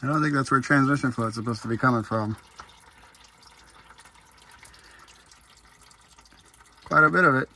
I don't think that's where transmission fluid's supposed to be coming from. Quite a bit of it.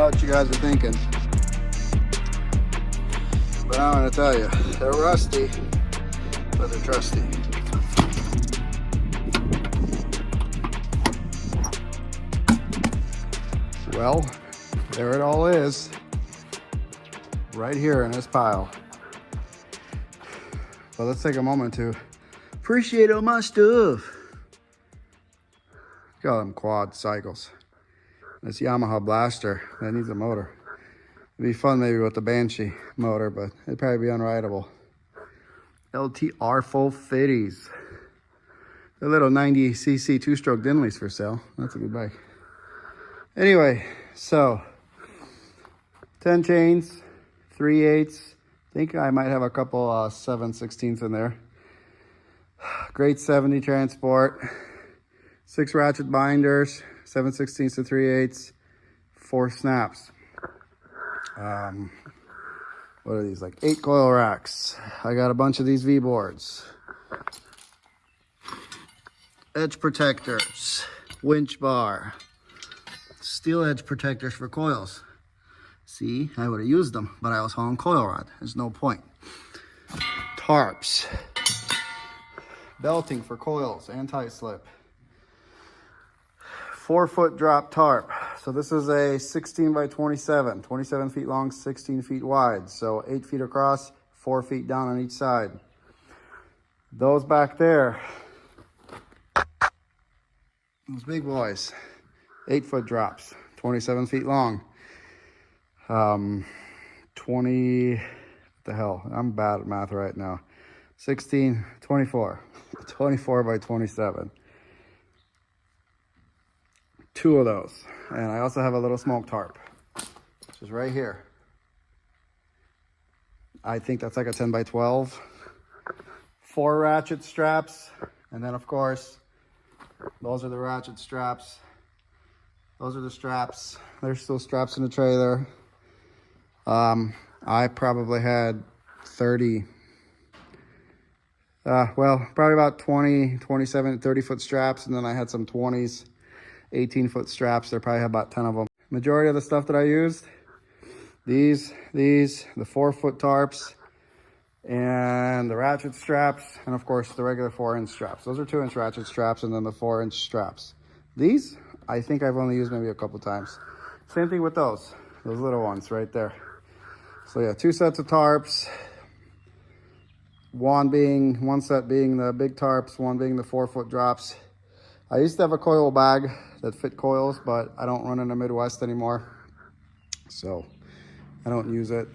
know what you guys are thinking, but I'm gonna tell you, they're rusty, but they're trusty. Well, there it all is, right here in this pile. But let's take a moment to appreciate all my stuff. Got them quad cycles. This Yamaha Blaster, that needs a motor. It'd be fun maybe with the Banshee motor, but it'd probably be unrideable. LTR 450s. The little 90cc two-stroke Dinley's for sale. That's a good bike. Anyway, so 10 chains, 3/8. I think I might have a couple 7/16 in there. Great 70 transport. 6 ratchet binders, 7/16 to 3/8, 4 snaps. What are these, like 8 coil racks? I got a bunch of these V-boards. Edge protectors, winch bar, steel edge protectors for coils. See, I would have used them, but I was hauling coil rod. There's no point. Tarps, belting for coils, anti-slip. 4-foot drop tarp. So this is a 16 by 27, 27 feet long, 16 feet wide. So 8 feet across, 4 feet down on each side. Those back there, those big boys, 8-foot drops, 27 feet long. 20, what the hell? I'm bad at math right now. 16, 24, 24 by 27. 2 of those. And I also have a little smoke tarp, which is right here. I think that's like a 10 by 12. 4 ratchet straps. And then of course, those are the ratchet straps. Those are the straps. There's still straps in the trailer. I probably had 30, well, probably about 20, 27, 30-foot straps. And then I had some 20s, 18-foot straps. There probably had about 10 of them. Majority of the stuff that I used, these, the 4-foot tarps, and the ratchet straps, and of course the regular 4-inch straps. Those are 2-inch ratchet straps, and then the 4-inch straps. These, I think I've only used maybe a couple times. Same thing with those little ones right there. So yeah, 2 sets of tarps, one set being the big tarps, one being the 4-foot drops. I used to have a coil bag that fit coils, but I don't run in the Midwest anymore, so I don't use it.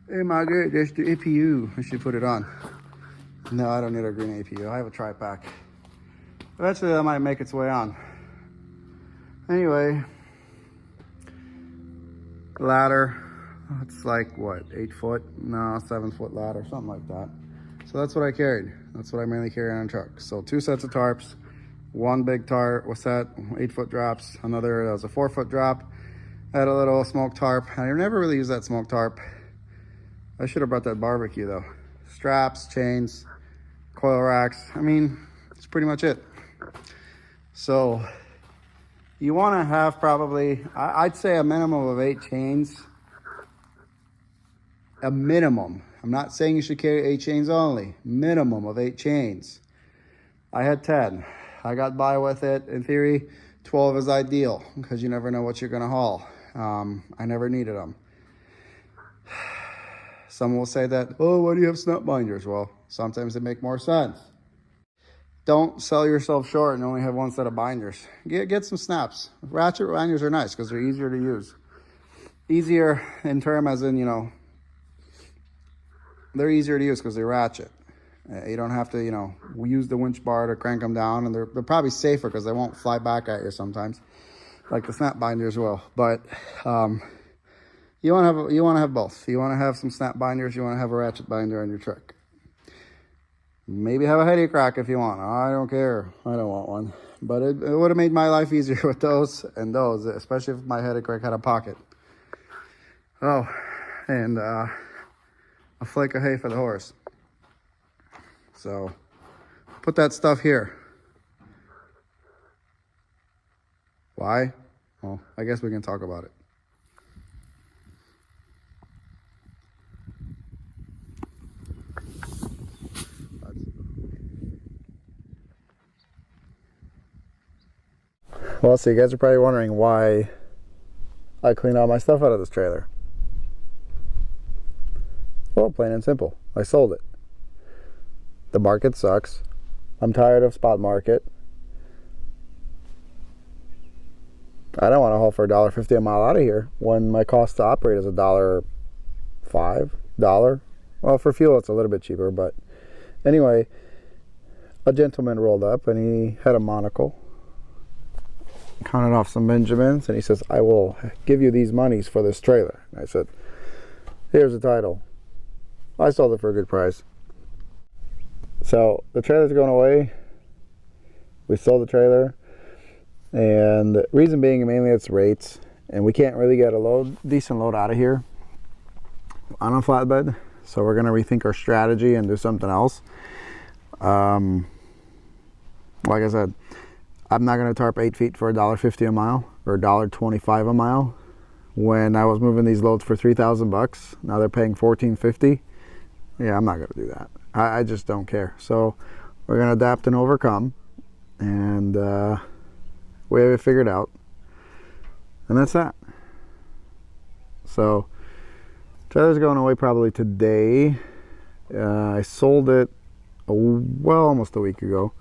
Hey Margaret, there's the APU. I should put it on. No, I don't need a green APU. I have a tri-pack. Eventually that might make its way on. Anyway, ladder. It's like what, 8 foot? No, 7-foot ladder, something like that. So that's what I carried. That's what I mainly carry on a truck. So 2 sets of tarps, 1 big tarp, what's that? 8-foot drops. Another, that was a 4-foot drop. I had a little smoke tarp. I never really used that smoke tarp. I should have brought that barbecue though. Straps, chains, coil racks. I mean, that's pretty much it. So you want to have probably, I'd say a minimum of 8 chains. A minimum. I'm not saying you should carry 8 chains only. Minimum of 8 chains. I had 10. I got by with it. In theory, 12 is ideal because you never know what you're going to haul. I never needed them. Some will say that, oh, why do you have snap binders? Well, sometimes they make more sense. Don't sell yourself short and only have 1 set of binders. Get some snaps. Ratchet binders are nice because they're easier to use. Easier in term as in, you know, they're easier to use because they're ratchet. You don't have to, you know, use the winch bar to crank them down, and they're probably safer because they won't fly back at you sometimes, like the snap binders will. But you want to have both. You want to have some snap binders. You want to have a ratchet binder on your truck. Maybe have a headache rack if you want. I don't care. I don't want one. But it would have made my life easier with those and those, especially if my headache rack had a pocket. Oh, and a flake of hay for the horse. So put that stuff here. Why? Well, I guess we can talk about it. Well, so you guys are probably wondering why I clean all my stuff out of this trailer. Well, plain and simple. I sold it. The market sucks. I'm tired of spot market. I don't want to haul for $1.50 a mile out of here when my cost to operate is $1.05. Well, for fuel it's a little bit cheaper, but anyway, a gentleman rolled up and he had a monocle, counted off some Benjamins, and he says, I will give you these monies for this trailer. And I said, here's the title. I sold it for a good price. So the trailer's going away. We sold the trailer, and the reason being mainly it's rates, and we can't really get a decent load out of here on a flatbed, so we're going to rethink our strategy and do something else. Like I said, I'm not going to tarp 8 feet for $1.50 a mile or $1.25 a mile. When I was moving these loads for $3,000, now they're paying $14.50. Yeah, I'm not going to do that. I just don't care. So we're going to adapt and overcome, and we have it figured out, and that's that. So trailer's going away probably today. I sold it almost a week ago,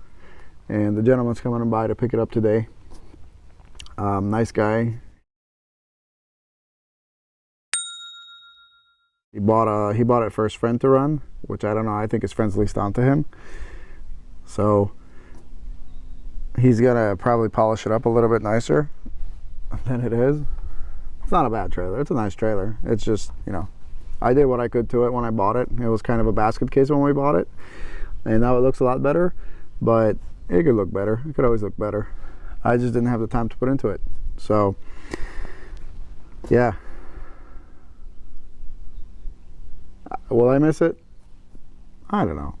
and the gentleman's coming by to pick it up today. Nice guy. He bought it for his friend to run, which I don't know. I think his friend's leased onto him. So he's gonna probably polish it up a little bit nicer than it is. It's not a bad trailer. It's a nice trailer. It's just, you know, I did what I could to it when I bought it. It was kind of a basket case when we bought it, and now it looks a lot better, but it could look better. It could always look better. I just didn't have the time to put into it. So yeah. Will I miss it? I don't know.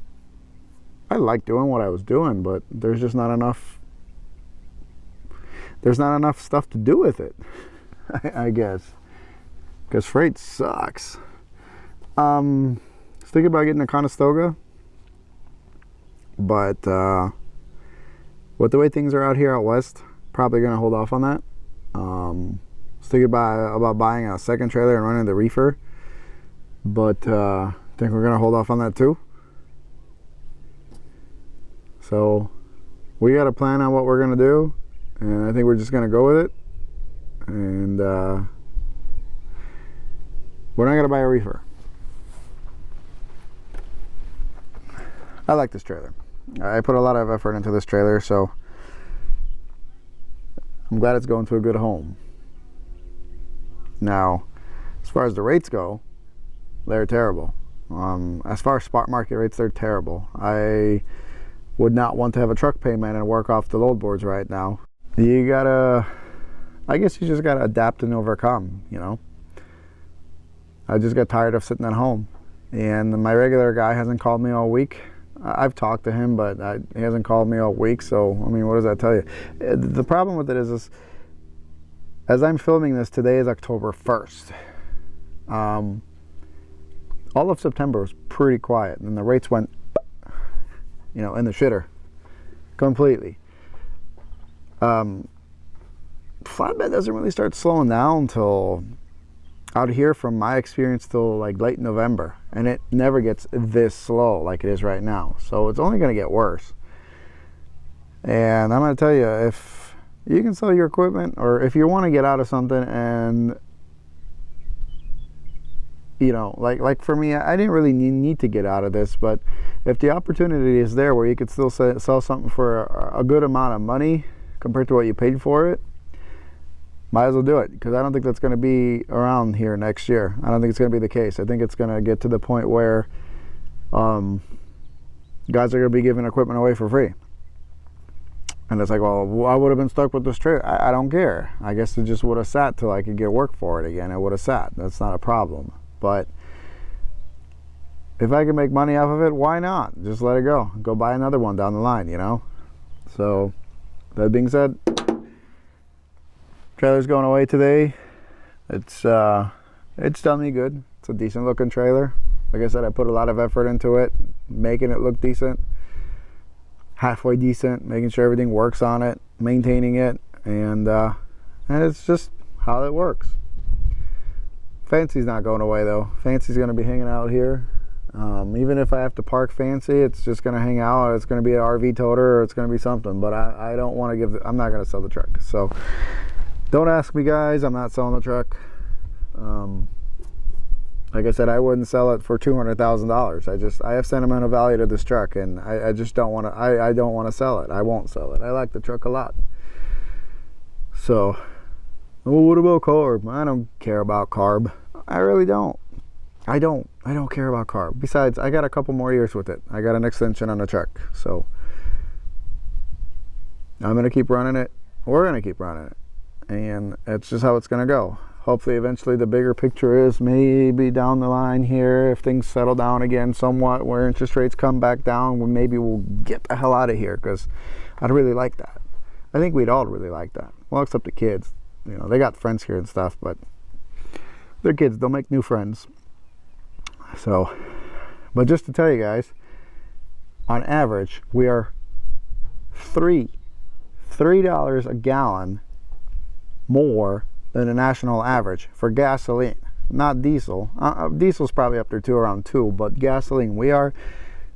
I like doing what I was doing, but there's just not enough. There's not enough stuff to do with it, I guess, because freight sucks. I was thinking about getting a Conestoga, but with the way things are out here out west, probably gonna hold off on that. I was thinking about buying a second trailer and running the reefer, but I think we're gonna hold off on that too. So we got a plan on what we're gonna do, and I think we're just gonna go with it. And we're not gonna buy a reefer. I like this trailer. I put a lot of effort into this trailer, so I'm glad it's going to a good home. Now, as far as the rates go, they're terrible. As far as spot market rates, they're terrible. I would not want to have a truck payment and work off the load boards right now. You gotta, I guess you just gotta adapt and overcome, you know. I just got tired of sitting at home, and my regular guy hasn't called me all week. I've talked to him, but he hasn't called me all week, so I mean, what does that tell you? The problem with it is as I'm filming this, today is October 1st. All of September was pretty quiet, and the rates went, you know, in the shitter completely. Flatbed doesn't really start slowing down until, out here from my experience, till like late November, and it never gets this slow like it is right now. So it's only going to get worse. And I'm going to tell you, if you can sell your equipment, or if you want to get out of something, and you know, like for me, I didn't really need to get out of this, but if the opportunity is there where you could still sell something for a good amount of money compared to what you paid for it, might as well do it, because I don't think that's going to be around here next year. I don't think it's going to be the case. I think it's going to get to the point where guys are going to be giving equipment away for free. And it's like, well, I would have been stuck with this trailer. I don't care. I guess it just would have sat till I could get work for it again. It would have sat. That's not a problem. But if I can make money off of it, why not? Just let it go. Go buy another one down the line, you know? So, that being said, trailer's going away today. It's done me good. It's a decent looking trailer. Like I said, I put a lot of effort into it, making it look decent, halfway decent, making sure everything works on it, maintaining it. and it's just how it works. Fancy's not going away though. Fancy's going to be hanging out here. Even if I have to park Fancy, it's just going to hang out. It's going to be an RV toter, or it's going to be something. But I don't want to give. I'm not going to sell the truck. So don't ask me, guys. I'm not selling the truck. Like I said, I wouldn't sell it for $200,000. I have sentimental value to this truck, and I just don't want to. I don't want to sell it. I won't sell it. I like the truck a lot. So, well, what about carb? I don't care about carb. I really don't. I don't care about carb. Besides, I got a couple more years with it. I got an extension on the truck, so I'm gonna keep running it. We're gonna keep running it, and it's just how it's gonna go. Hopefully, eventually, the bigger picture is maybe down the line here, if things settle down again somewhat, where interest rates come back down, maybe we'll get the hell out of here, because I'd really like that. I think we'd all really like that. Well, except the kids. You know, they got friends here and stuff, but they're kids. They'll make new friends. So, but just to tell you guys, on average, we are $3 a gallon more than the national average for gasoline, not diesel. Diesel's probably up there too, around 2, but gasoline, we are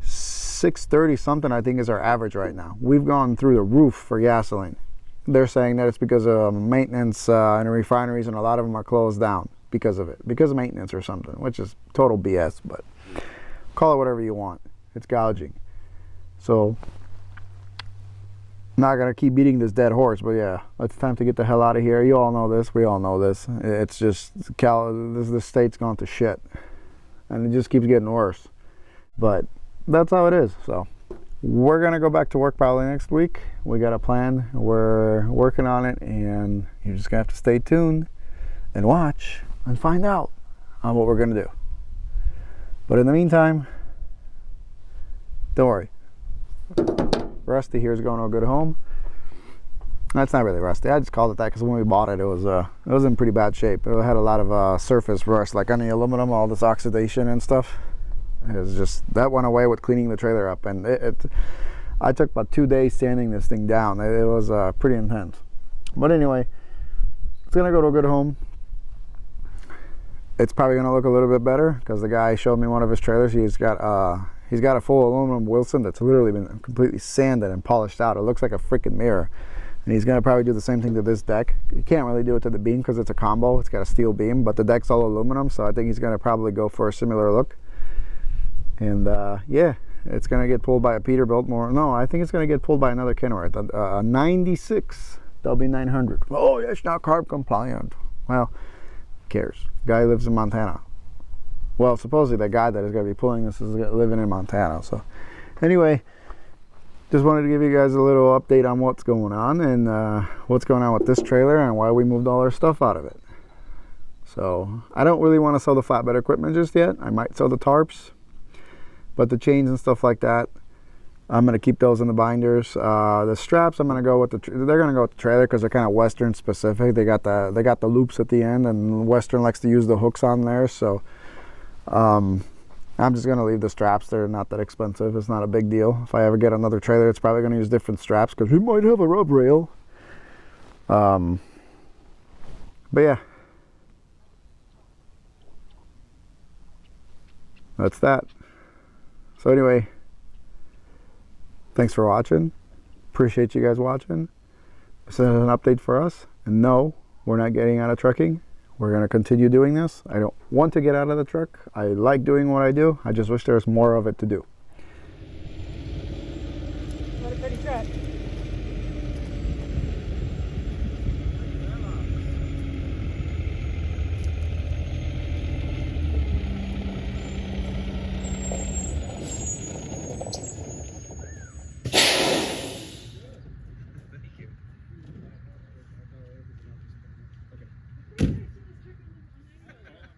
6.30 something, I think, is our average right now. We've gone through the roof for gasoline. They're saying that it's because of maintenance in refineries, and a lot of them are closed down because of it, because of maintenance or something, which is total BS, but call it whatever you want. It's gouging. So, not gonna keep beating this dead horse, but yeah, it's time to get the hell out of here. You all know this. We all know this. It's just the state's gone to shit, and it just keeps getting worse. But that's how it is. So we're gonna go back to work probably next week. We got a plan. We're working on it, and you're just gonna have to stay tuned and watch and find out on what we're gonna do. But in the meantime, don't worry. Rusty here is going to a good home. That's not really rusty. I just called it that because when we bought it, it was in pretty bad shape. It had a lot of surface rust, like on the aluminum, all this oxidation and stuff. It was just, that went away with cleaning the trailer up, and I took about 2 days sanding this thing down. It was pretty intense. But anyway, it's gonna go to a good home. It's probably gonna look a little bit better because the guy showed me one of his trailers. He's got a full aluminum Wilson that's literally been completely sanded and polished out. It looks like a freaking mirror. And he's going to probably do the same thing to this deck. You can't really do it to the beam because it's a combo. It's got a steel beam, but the deck's all aluminum, so I think he's going to probably go for a similar look. And yeah, it's going to get pulled by a Peterbilt more. No, I think it's going to get pulled by another Kenworth, a 96 W900. Oh, yeah, it's not carb compliant. Well, who cares? Guy lives in Montana. Well, supposedly the guy that is going to be pulling this is living in Montana. So anyway, just wanted to give you guys a little update on what's going on, and what's going on with this trailer, and why we moved all our stuff out of it. So I don't really want to sell the flatbed equipment just yet. I might sell the tarps, but the chains and stuff like that, I'm going to keep those in the binders. The straps, I'm going to go with they're going to go with the trailer because they're kind of Western specific. They got the loops at the end, and Western likes to use the hooks on there. So I'm just going to leave the straps. They're not that expensive. It's not a big deal. If I ever get another trailer, it's probably going to use different straps because we might have a rub rail. But yeah, that's that. So anyway, thanks for watching. Appreciate you guys watching. This is an update for us. And no, we're not getting out of trucking. We're going to continue doing this. I don't want to get out of the truck. I like doing what I do. I just wish there was more of it to do. What a pretty truck.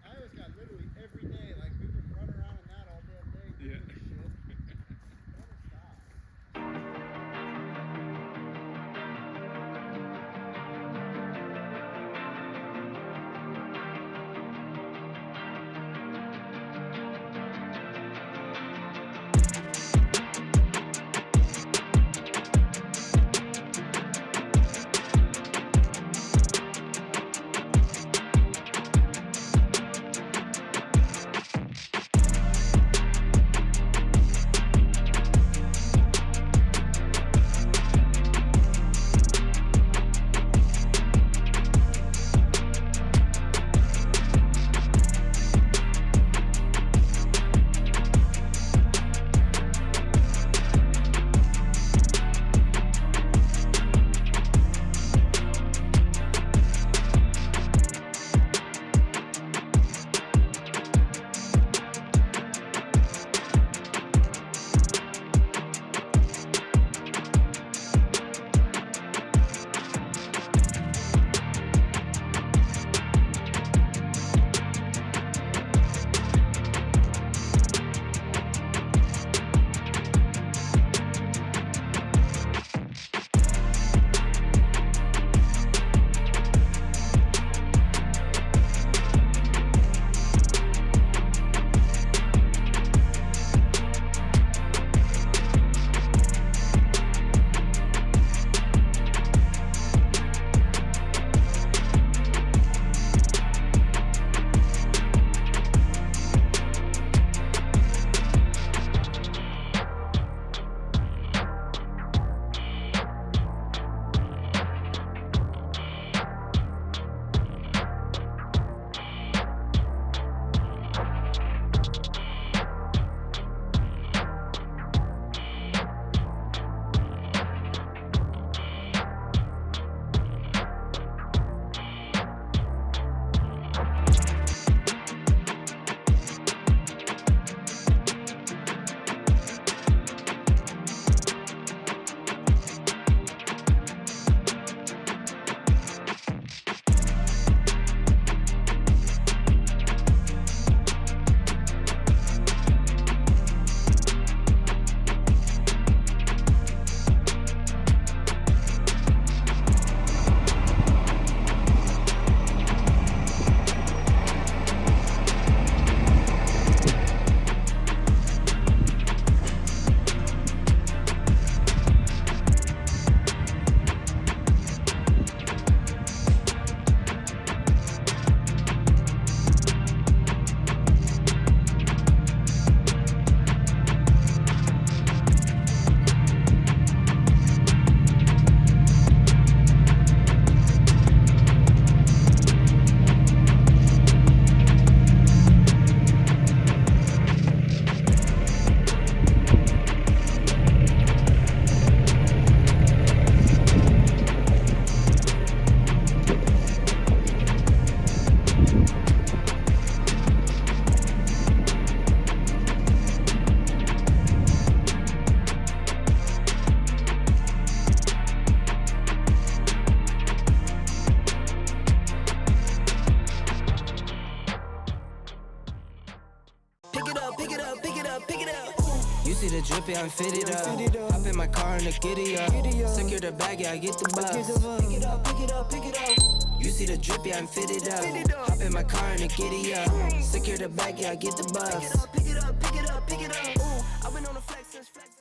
I always got literally every day, like we would run around in that all damn day. Yeah. up, pick it up. You see the drip, yeah, I'm fitted up. Hop in my car and the giddy up. Secure the bag, yeah, I get the bus. Pick it up, pick it up, pick it up. You see the drip, yeah, I'm fitted up. Hop in my car and the giddy up. Secure the bag, yeah, I get the bus. Pick it up, pick it up, pick it up, pick it up. I've been on the flex since flex.